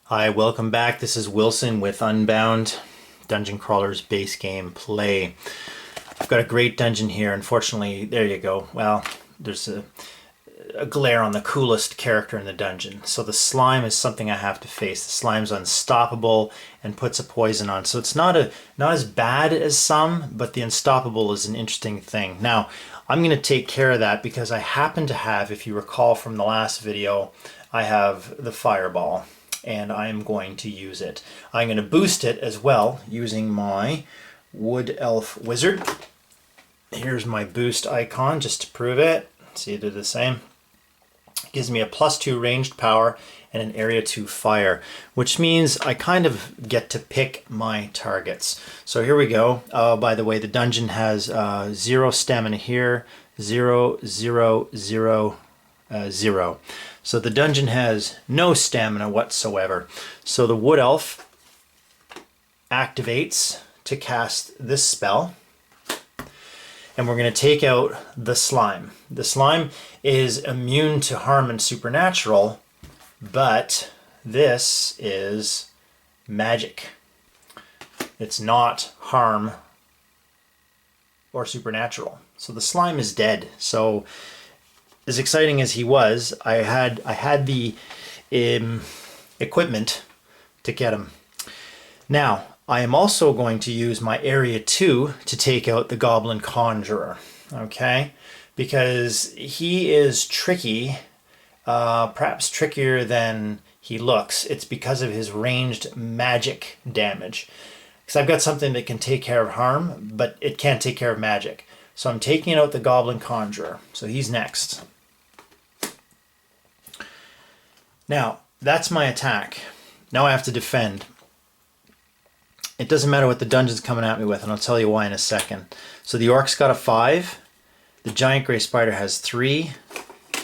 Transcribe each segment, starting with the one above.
Hi, welcome back. This is Wilson with Unbound, Dungeon Crawlers base game play. I've got a great dungeon here. Unfortunately, there you go. Well, there's a glare on the coolest character in the dungeon. So the slime is something I have to face. The slime's unstoppable and puts a poison on. So it's not as bad as some, but the unstoppable is an interesting thing. Now, I'm going to take care of that because I happen to have, if you recall from the last video, I have the fireball. And I'm going to use it. I'm going to boost it as well using my Wood Elf Wizard. Here's my boost icon just to prove it. See, it did the same. It gives me a +2 ranged power and an area 2 fire, which means I kind of get to pick my targets. So here we go. Oh, by the way, the dungeon has 0 stamina here, 0, 0, 0, 0. So the dungeon has no stamina whatsoever. So the Wood Elf activates to cast this spell. And we're going to take out the slime. The slime is immune to harm and supernatural, but this is magic. It's not harm or supernatural. So the slime is dead. So as exciting as he was, I had the equipment to get him. Now, I am also going to use my Area 2 to take out the Goblin Conjurer, okay? Because he is tricky, perhaps trickier than he looks. It's because of his ranged magic damage. Because I've got something that can take care of harm, but it can't take care of magic. So I'm taking out the Goblin Conjurer. So he's next. Now, that's my attack. Now I have to defend. It doesn't matter what the dungeon's coming at me with, and I'll tell you why in a second. So the Orc's got a 5, the Giant Grey Spider has 3,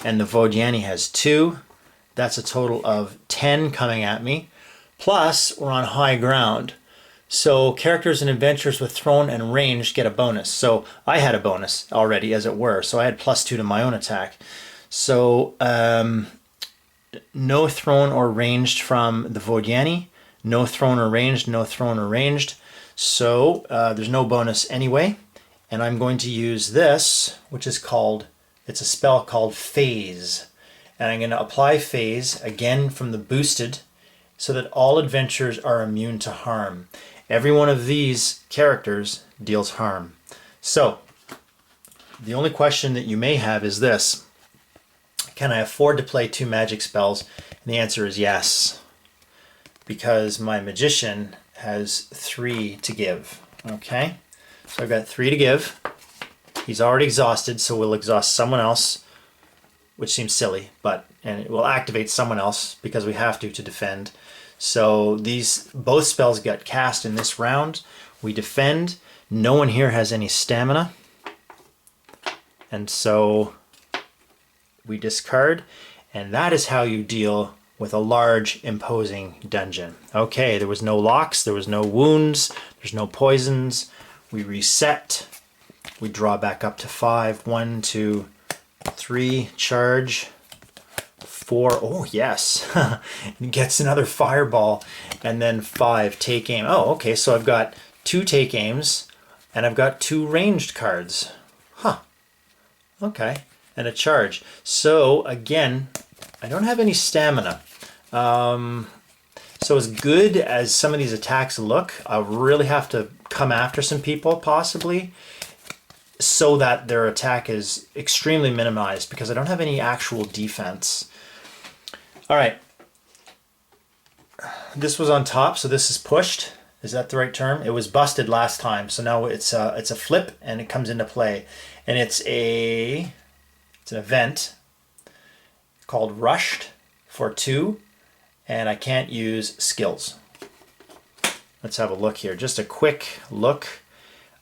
and the Vodiani has 2. That's a total of 10 coming at me. Plus, we're on high ground. So characters and adventurers with thrown and ranged get a bonus. So I had a bonus already, as it were. So I had +2 to my own attack. So, no thrown or ranged from the Vodiani. No thrown or ranged, no thrown or ranged. So there's no bonus anyway. And I'm going to use this, which is called, it's a spell called Phase. And I'm going to apply Phase again from the boosted so that all adventurers are immune to harm. Every one of these characters deals harm. So the only question that you may have is this. Can I afford to play 2 magic spells? And the answer is yes, because my magician has 3 to give. Okay, so I've got 3 to give. He's already exhausted, so we'll exhaust someone else, which seems silly, and it will activate someone else because we have to defend. So both spells get cast in this round. We defend. No one here has any stamina, and so we discard, and that is how you deal with a large, imposing dungeon. Okay, there was no locks, there was no wounds, there's no poisons. We reset. We draw back up to 5. 1, 2, 3, charge. 4, oh yes, it gets another fireball. And then 5, take aim. Oh, okay, so I've got 2 take aims, and I've got 2 ranged cards. Huh, okay. And a charge. So again, I don't have any stamina. So as good as some of these attacks look, I'll really have to come after some people possibly so that their attack is extremely minimized because I don't have any actual defense. All right. This was on top, so this is pushed. Is that the right term? It was busted last time, so now it's a flip and it comes into play. And it's an event called Rushed for 2, and I can't use skills. Let's have a look here. Just a quick look,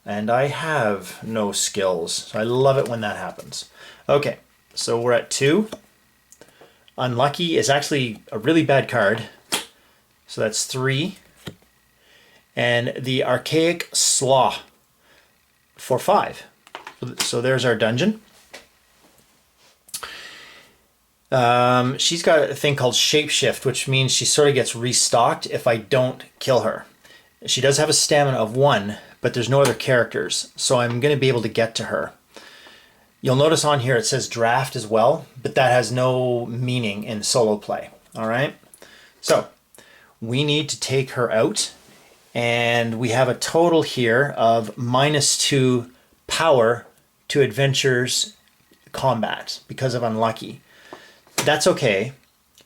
and I have no skills. So I love it when that happens. Okay, so we're at 2. Unlucky is actually a really bad card. So that's 3. And the Archaic Slaw for 5. So there's our dungeon. She's got a thing called Shapeshift, which means she sort of gets restocked if I don't kill her. She does have a stamina of 1, but there's no other characters, so I'm going to be able to get to her. You'll notice on here it says draft as well, but that has no meaning in solo play. All right, so we need to take her out, and we have a total here of -2 power to adventures combat because of unlucky. That's okay.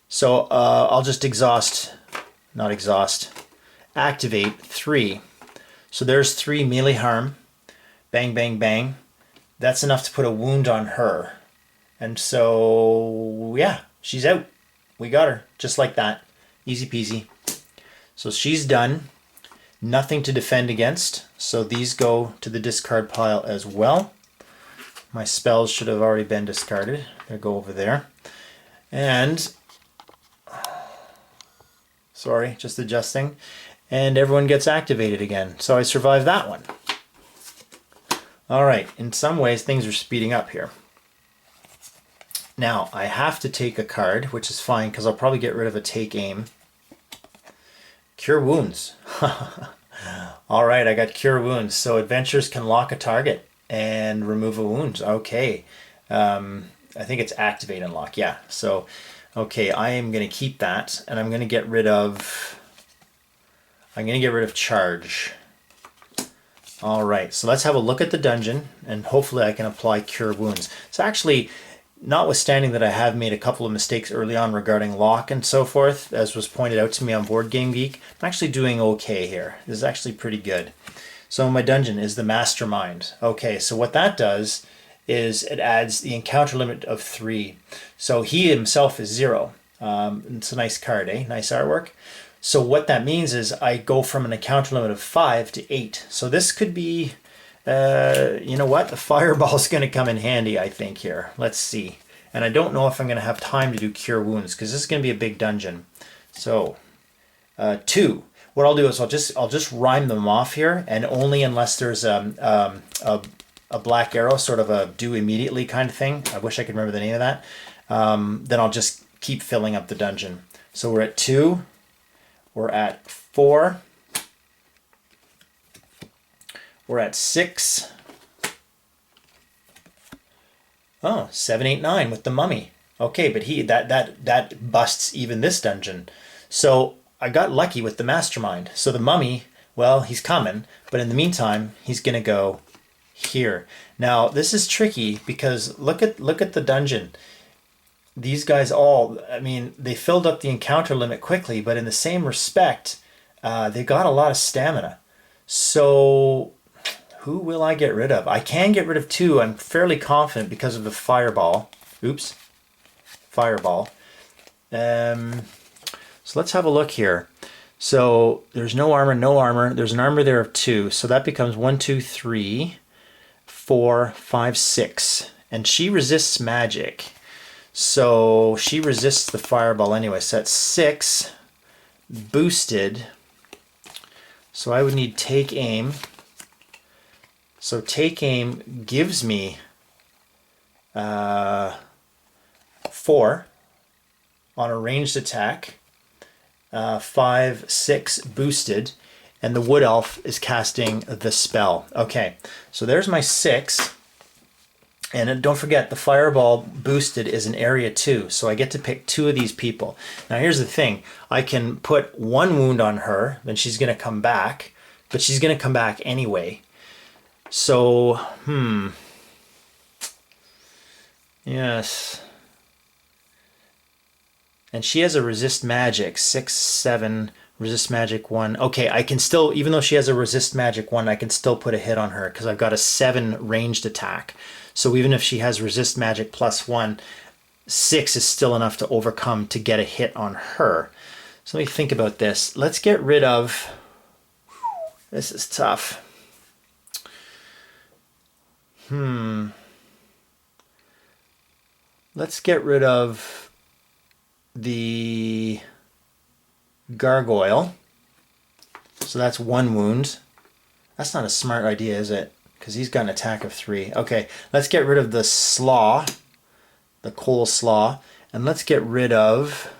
So I'll just activate 3. So there's 3 melee harm. Bang, bang, bang. That's enough to put a wound on her. And so, yeah, she's out. We got her, just like that. Easy peasy. So she's done. Nothing to defend against. So these go to the discard pile as well. My spells should have already been discarded. They go over there. And, sorry, just adjusting. And everyone gets activated again. So I survived that one. All right, in some ways things are speeding up here. Now, I have to take a card, which is fine because I'll probably get rid of a take aim. Cure wounds. All right, I got cure wounds. So adventures can lock a target and remove a wound. Okay. I think it's activate and lock. Yeah. So, okay, I am going to keep that, and I'm going to get rid of charge. All right, so let's have a look at the dungeon, and hopefully I can apply cure wounds. It's actually, notwithstanding that I have made a couple of mistakes early on regarding lock and so forth, as was pointed out to me on Board Game Geek, I'm actually doing okay here. This is actually pretty good. So my dungeon is the Mastermind. Okay, so what that does is it adds the encounter limit of 3. So he himself is 0. It's a nice card, eh? Nice artwork. So what that means is I go from an encounter limit of 5 to 8. So this could be, you know what? The fireball's going to come in handy, I think, here. Let's see. And I don't know if I'm going to have time to do cure wounds because this is going to be a big dungeon. So 2. What I'll do is I'll just rhyme them off here, and only unless there's a black arrow, sort of a do immediately kind of thing. I wish I could remember the name of that. Then I'll just keep filling up the dungeon. So we're at 2. We're at 4. We're at 6. Oh, 7, 8, 9 with the mummy. Okay, but that busts even this dungeon. So I got lucky with the Mastermind. So the mummy, well, he's coming, but in the meantime, he's gonna go here. Now this is tricky because look at the dungeon. These guys all, I mean, they filled up the encounter limit quickly, but in the same respect, they got a lot of stamina. So who will I get rid of? I can get rid of 2. I'm fairly confident because of the fireball. Oops. Fireball. So let's have a look here. So there's no armor, no armor. There's an armor there of 2. So that becomes 1, 2, 3, 4, 5, 6. And she resists magic. So she resists the fireball anyway. So that's 6 boosted. So I would need take aim. So take aim gives me 4 on a ranged attack. 5, 6 boosted. And the wood elf is casting the spell. Okay, so there's my 6. And don't forget, the fireball boosted is an area 2, so I get to pick 2 of these people. Now here's the thing, I can put 1 wound on her, then she's going to come back, but she's going to come back anyway. So, yes. And she has a resist magic, 6, 7, resist magic 1. Okay, I can still, even though she has a resist magic 1, I can still put a hit on her because I've got a 7 ranged attack. So even if she has resist magic +1, 6 is still enough to overcome to get a hit on her. So let me think about this. Let's get rid of, this is tough. Let's get rid of the Gargoyle. So that's 1 wound. That's not a smart idea, is it? Because he's got an attack of 3. Okay, let's get rid of the slaw, the coal slaw, And let's get rid of...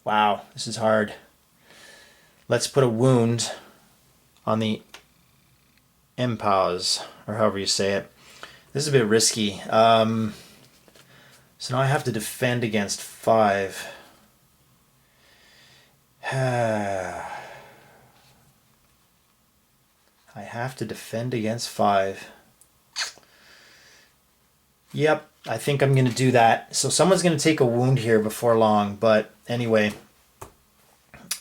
Wow, this is hard. Let's put a wound on the impause, or however you say it. This is a bit risky. So now I have to defend against 5. I have to defend against 5. Yep, I think I'm going to do that. So someone's going to take a wound here before long, but anyway,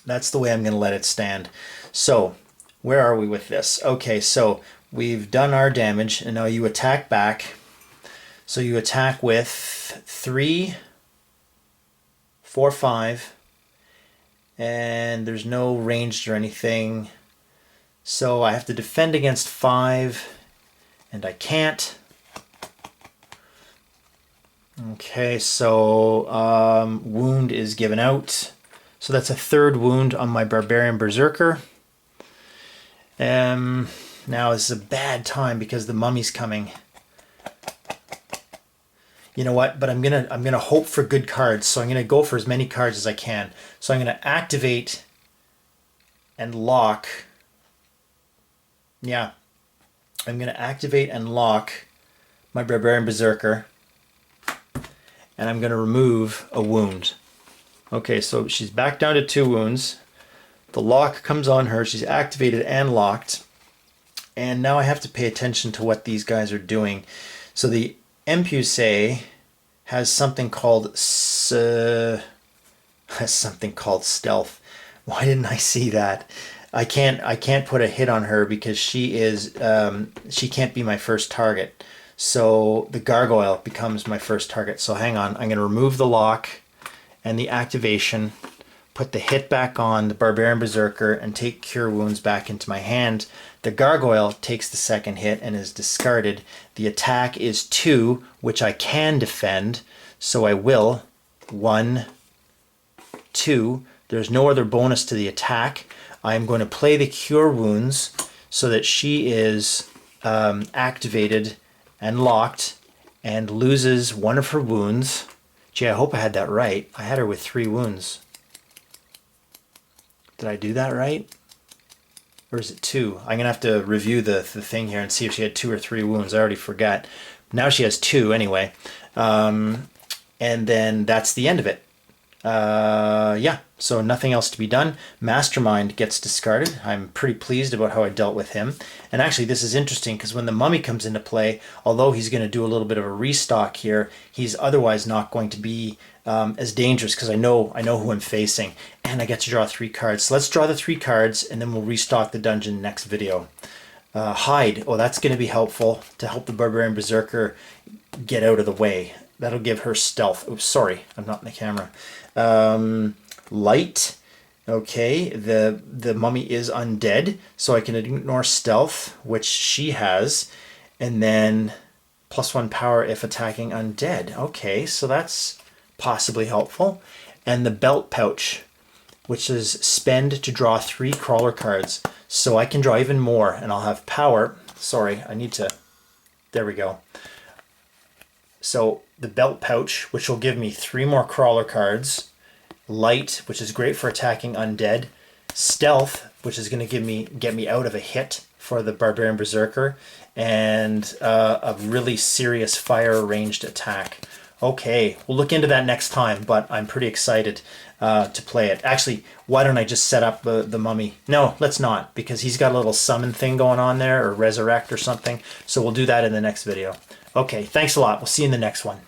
that's the way I'm going to let it stand. So where are we with this? Okay, so we've done our damage, and now you attack back. So you attack with 3, 4, 5, and there's no ranged or anything. So I have to defend against 5, and I can't. Okay, so wound is given out. So that's a 3rd wound on my Barbarian Berserker. Now this is a bad time because the mummy's coming. You know what? But I'm gonna hope for good cards. So I'm gonna go for as many cards as I can. So I'm gonna activate and lock. Yeah, I'm gonna activate and lock my Barbarian Berserker, and I'm gonna remove a wound. Okay, so she's back down to 2 wounds. The lock comes on her. She's activated and locked. And now I have to pay attention to what these guys are doing. So the MP05 has something called stealth. Why didn't I see that? I can't put a hit on her because she is she can't be my first target. So the Gargoyle becomes my first target. So hang on, I'm going to remove the lock and the activation, put the hit back on the Barbarian Berserker, and take Cure Wounds back into my hand. The Gargoyle takes the 2nd hit and is discarded. The attack is 2, which I can defend, so I will. 1, 2. There's no other bonus to the attack. I'm going to play the Cure Wounds so that she is activated and locked and loses 1 of her wounds. Gee, I hope I had that right. I had her with 3 wounds. Did I do that right? Or is it 2? I'm going to have to review the thing here and see if she had 2 or 3 wounds. I already forgot. Now she has 2 anyway. And then that's the end of it. Yeah, so nothing else to be done. Mastermind gets discarded. I'm pretty pleased about how I dealt with him. And actually this is interesting because when the mummy comes into play, although he's going to do a little bit of a restock here, he's otherwise not going to be as dangerous because I know who I'm facing. And I get to draw 3 cards. So let's draw the 3 cards and then we'll restock the dungeon next video. Hide. Oh, that's going to be helpful to help the Barbarian Berserker get out of the way. That'll give her stealth. Oops, sorry, I'm not in the camera. Light. Okay, the mummy is undead, so I can ignore stealth, which she has, and then +1 power if attacking undead. Okay, so that's possibly helpful. And the belt pouch, which is spend to draw 3 crawler cards, so I can draw even more, and I'll have power. Sorry, I need to. There we go. So the belt pouch, which will give me 3 more crawler cards. Light, which is great for attacking undead. Stealth, which is going to get me out of a hit for the Barbarian Berserker. And a really serious fire ranged attack. Okay, we'll look into that next time, but I'm pretty excited to play it. Actually, why don't I just set up the mummy? No, let's not, because he's got a little summon thing going on there, or resurrect or something. So we'll do that in the next video. Okay, thanks a lot. We'll see you in the next one.